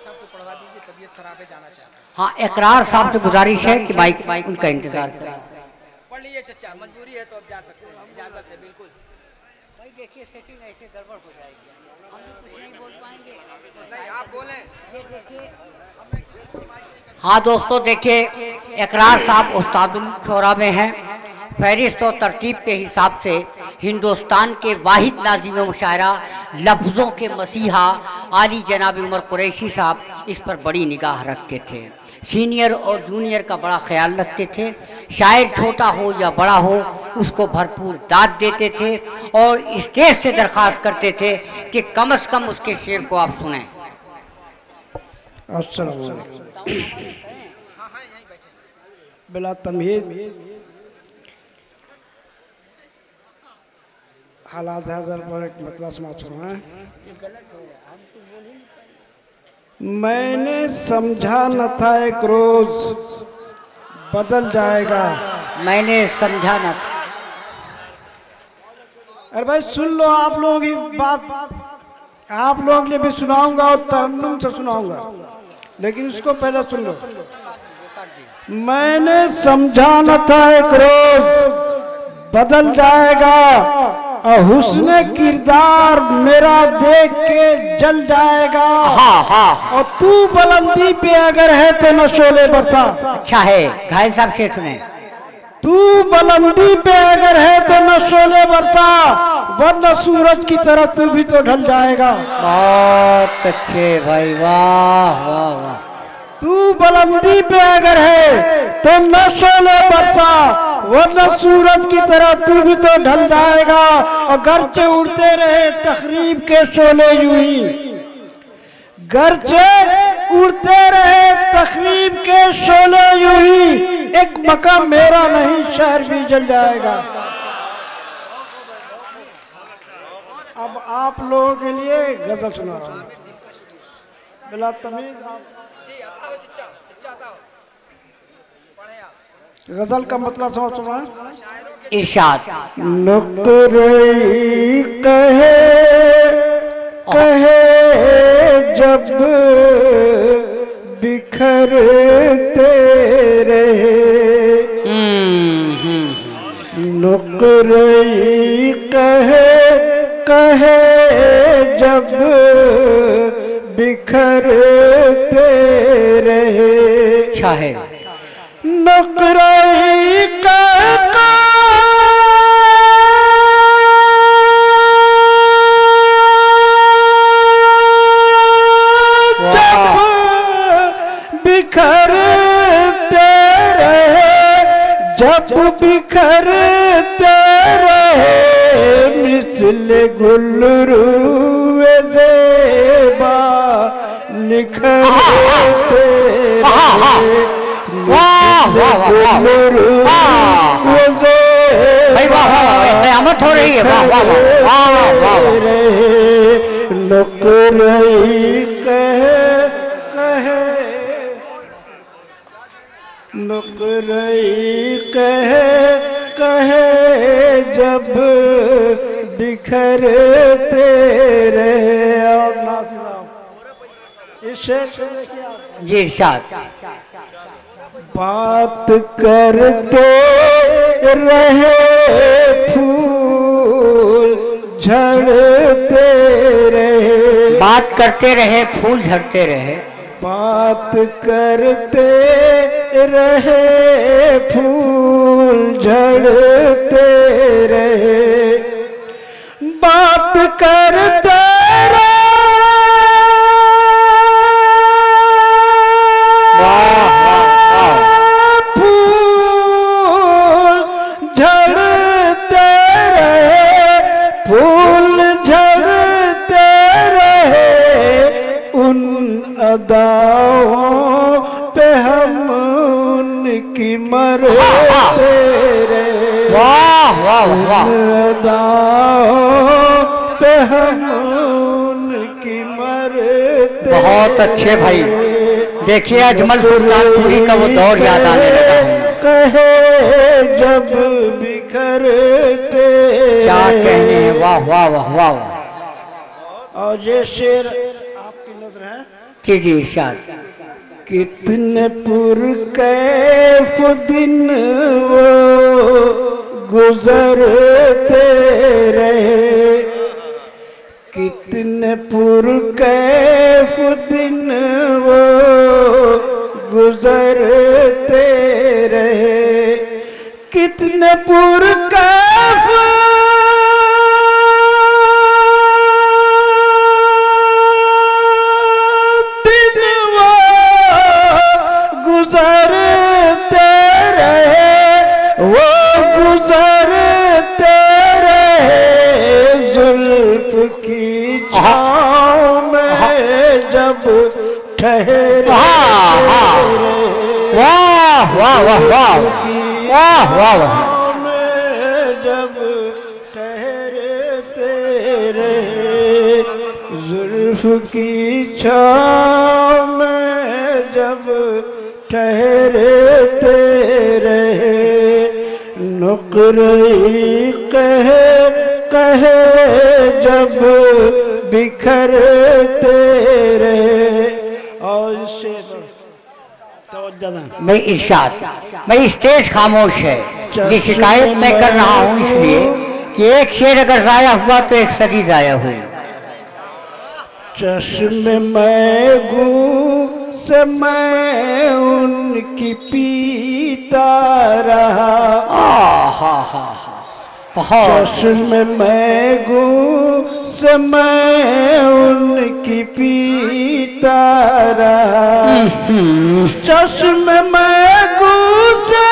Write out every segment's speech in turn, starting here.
साहब को पढ़वा दीजिए, तबीयत खराब है, जाना चाहते हैं। हाँ, इकरार साहब से गुजारिश है कि माइक उनका इंतजार करें। पढ़ लीजिए चचा, मंजूरी है तो अब जा सकते हैं, इजाजत है बिल्कुल। भाई देखिए सेटिंग ऐसे गड़बड़ हो जाएगी, हम तो कुछ नहीं बोल पाएंगे। नहीं आप बोलें। ये देखिए। हाँ दोस्तों देखिए, इकरार साहब उस्तादुल शोरा में हैं। फहरिस्त और तरतीब के हिसाब से हिंदुस्तान के वाहिद नाज़िम मुशायरा, लफ्ज़ों के मसीहा आली जनाब उमर कुरैशी साहब इस पर बड़ी निगाह रखते थे। सीनियर और जूनियर का बड़ा ख्याल रखते थे। शायर छोटा हो या बड़ा हो उसको भरपूर दाद देते थे और स्टेज से दरख्वास्त करते थे कि कम से कम उसके शेर को आप सुनें। अस्सलाम वालेकुम। बिला तमहीद हालात हाज़र पर एक मतलब समाप्त फरमाएं। मैंने समझा न था एक रोज बदल जाएगा। मैंने समझा न था। अरे भाई सुन लो, आप लोगों की बात आप लोगों के लिए भी सुनाऊंगा और तरन्नुम से सुनाऊंगा, लेकिन इसको पहले सुन लो। मैंने समझा न था एक रोज बदल जाएगा और हुस्न किरदार मेरा देख के जल जाएगा। हाँ हाँ। और तू बुलंदी पे अगर है तो न शोले बरसा। अच्छा है, घायल साहब से सुने। तू बुलंदी पे अगर है तो न शोले बरसा, वरना सूरज की तरह तू भी तो ढल जाएगा। बहुत अच्छे भाई, वाह वाह वाह। तू बुलंदी पे अगर है तो न शोले बरसा, वरना सूरज की तरह तू भी तो ढल जाएगा। और गर्चे उड़ते रहे तखरीब के शोले यूं ही, गर्चे उड़ते रहे तखरीब के शोले यूं ही, एक मकाम मेरा नहीं शहर भी जल जाएगा। अब आप लोगों के लिए गजल सुना रहा हूँ। बिला तमीज गजल का मतलब समझ सुना। इरशाद। नुकरई कहे कहे जब बिखरते रहे, नुकरई कहे कहे जब बिखरते रहे। अच्छा है। नुकरई कहता जब बिखरते रहे, जब बिखरते रहे, मिस्ल गुलरुए ज़ेबा निखरते रहे। वाह वाह वाह भाई, वाह वाह, क़यामत हो रही है। वाह वाह वाह वाह। नुकरई कहे कहे, नुकरई कहे कहे जब बिखरते रहे। और नासिर इस शेर से देखिए जी इरशाद। बात करते रहे फूल झड़ते रहे, बात करते रहे फूल झड़ते रहे, बात करते रहे फूल झड़ते रहे, बात करते अदाओं पे हम उनकी मरते रहे। वाह वाह वाह। अदाओं पे हम उनकी मरते। बहुत अच्छे भाई। देखिए अजमल सुल्तानपुरी का वो दौर याद आने लगा। कहे जब बिखरते, क्या कहने हैं। वाह वाह वाह वाह। और ये शेर आपकी नजर नज़र है। जी जी इरशाद। कितने पुरकैफ दिन वो गुजरते रहे, कितने पुरकैफ दिन वो गुजरते रहे, कितने पुरकैफ दिन वो गुजरते रहे, वो गुजरते रहे, जुल्फ की छाँव में जब ठहरे। वाह वाह वाह वाह वाह वाह वाह। जब ठहरते रहे, जुल्फ की छाँव में जब ठहरते रहे, नुकरई कहे कहे जब बिखरते रहे। और इससे मैं इरशाद, मेरी स्टेज खामोश है, ये शिकायत मैं कर रहा हूँ इसलिए कि एक शेर अगर जाया हुआ तो एक सदी जाया हुई। चश्मे मैगू से मैं उनकी पीता रहा, चश्मे मैगू से मैं उनकी पीता रहा, चश्मे मैगू से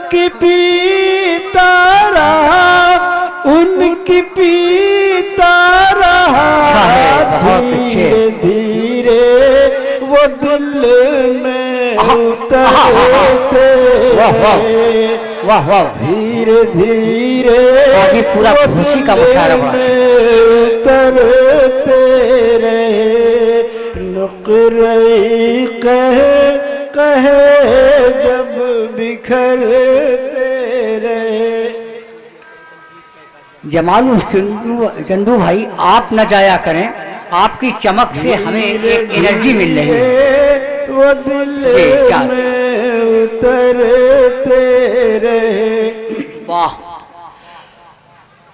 उनकी पीता रहा, उनकी पीता रहा, धीरे धीरे वो दिल में उतरते, धीरे धीरे पूरा खुशी का मुशायरा उतरते रहे, नुकरई कहे कहे जब बिखरते रहे। जमालुल चंदू भाई आप न जाया करें, आपकी चमक से हमें एक एनर्जी मिल रही है। वो दिल में उतरते रहे। वाह।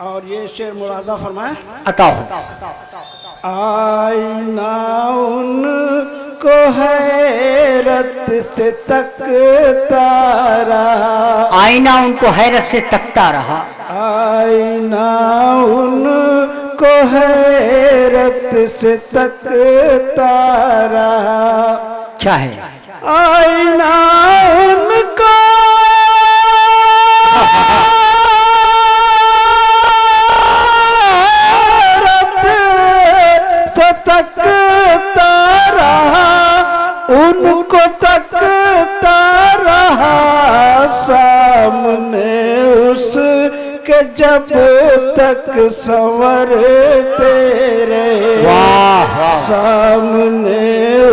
और ये शेर मुलाजा फरमाए। अता हो। आईना उनको हैरत से तकता रहा, आईना उनको हैरत से तकता रहा, आईना उनको हैरत से तकता रहा, क्या है आईना उनको तकता रहा, उनको तकता रहा, सामने उसके जब तक संवरते रहे, सामने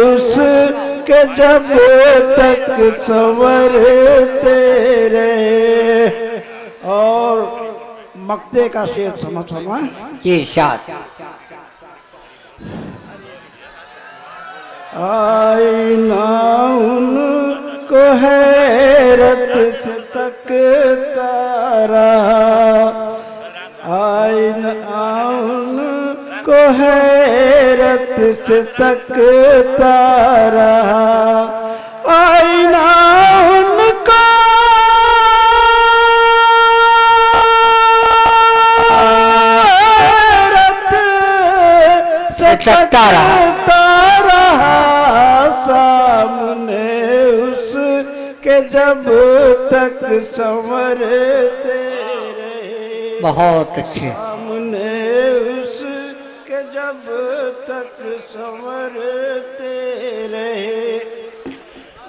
उसके जब तक संवरते रहे। और मक्ते का शेर समझ जी शाद। आईना उनको हैरत से तकता रहा, आईना उनको हैरत से तकता रहा, आईना उनको हैरत से तकता रहा, सामने उसके जब तक संवरते रहे। बहुत अच्छे। सामने उसके जब तक संवरते रहे,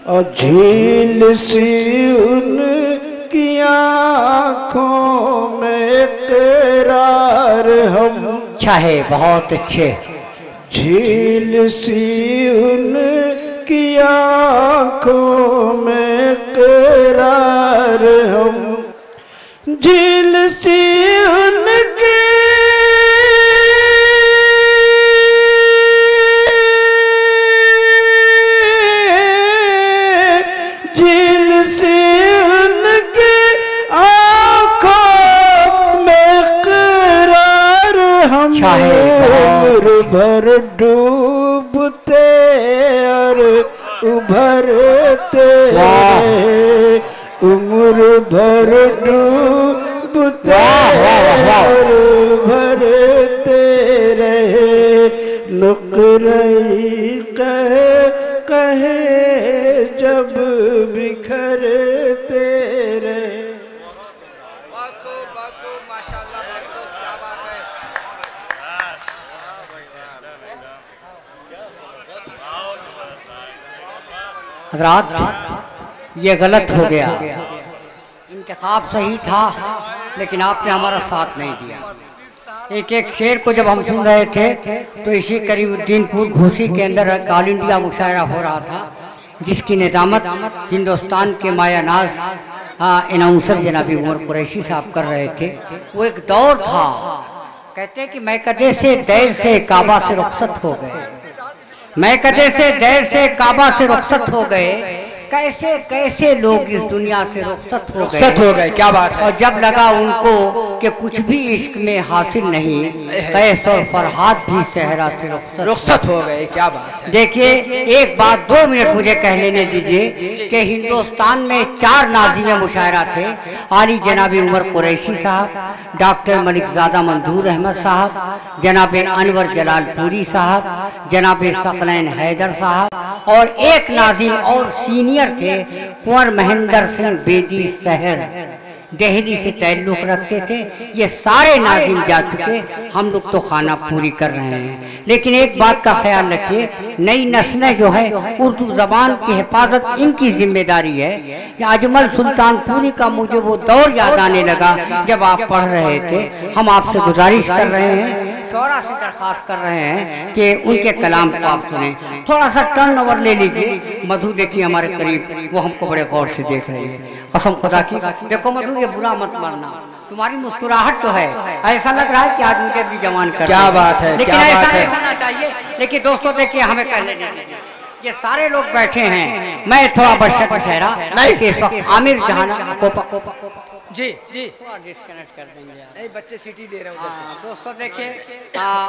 और झील सी उनकी आँखों में इकरार हम, अच्छा है, बहुत अच्छे। झील सी उनकी की आँखों में करार हम झील सी उनकी झील सी उनकी आँखों में करार हम उम्र भर डूबते और उभरते उम्र भर डूबते और उभरते रहे नुकरई कहे जब बिखरते रहे। बहुत खूब माशाल्लाह, बहुत खूब, क्या बात है। हज़रात, ये गलत हो गया। इंतखाब सही था लेकिन आपने हमारा साथ नहीं दिया। एक एक शेर को जब हम सुन रहे थे तो इसी करीमुद्दीनपुर घोसी के अंदर ऑल इंडिया मुशायरा हो रहा था, जिसकी निज़ामत हिंदुस्तान के मायानाज अनाउंसर जनाबी उमर कुरैशी साहब कर रहे थे। वो एक दौर था, कहते कि मैं कदे से देर से काबा से रुखसत हो गए, मैं कदे से देर से काबा से रुखसत हो गए, कैसे कैसे लोग इस दुनिया से रुखसत हो गए, क्या बात है। और जब लगा उनको कि कुछ भी इश्क में हासिल नहीं, कैस और फरहाद भी सहरा से रुखसत हो गए, क्या बात है। देखिए, एक बात 2 मिनट मुझे कह लेने दीजिए कि हिंदुस्तान में 4 नाज़िम मुशायरा थे। आली जनाबी उमर कुरैशी साहब, डॉक्टर मलिकजादा मंजूर अहमद साहब, जनाब अनवर जलालपुरी साहब, जनाब सकलैन हैदर साहब, और एक नाज़िम और सीनियर थे कुंवर महेंद्र सिंह बेदी शहर, दिल्ली से ताल्लुक़ रखते थे। ये सारे नाज़िम जा चुके, हम लोग तो खाना पूरी कर रहे हैं। लेकिन एक बात का ख्याल रखिए, नई नस्लें जो है उर्दू ज़बान की हिफाजत इनकी जिम्मेदारी है। अजमल सुल्तानपुरी का मुझे वो दौर याद आने लगा जब आप पढ़ रहे थे। हम आपसे गुजारिश कर रहे हैं, शौरा से दरख्वास्त कर रहे हैं कि उनके कलाम को आप सुने। थोड़ा सा टर्न ओवर ले लीजिए। मधु देखिए हमारे करीब, वो हमको बड़े गौर से देख रही है। कसम खुदा की, देखो मधु, ये बुरा मत मानना, तुम्हारी मुस्कुराहट तो है, ऐसा लग रहा है कि आज मुझे भी जवान कर। क्या बात है, लेकिन क्या ऐसा बात नहीं है। होना चाहिए। लेकिन दोस्तों देखिए, हमें कहने दीजिए, ये सारे लोग बैठे हैं, मैं थोड़ा बशक ठहरा नहीं, आमिर जहाना जी डिस्कनेक्ट कर देंगे। नहीं, बच्चे सीटी दे रहे हैं उधर से। दोस्तों देखिए,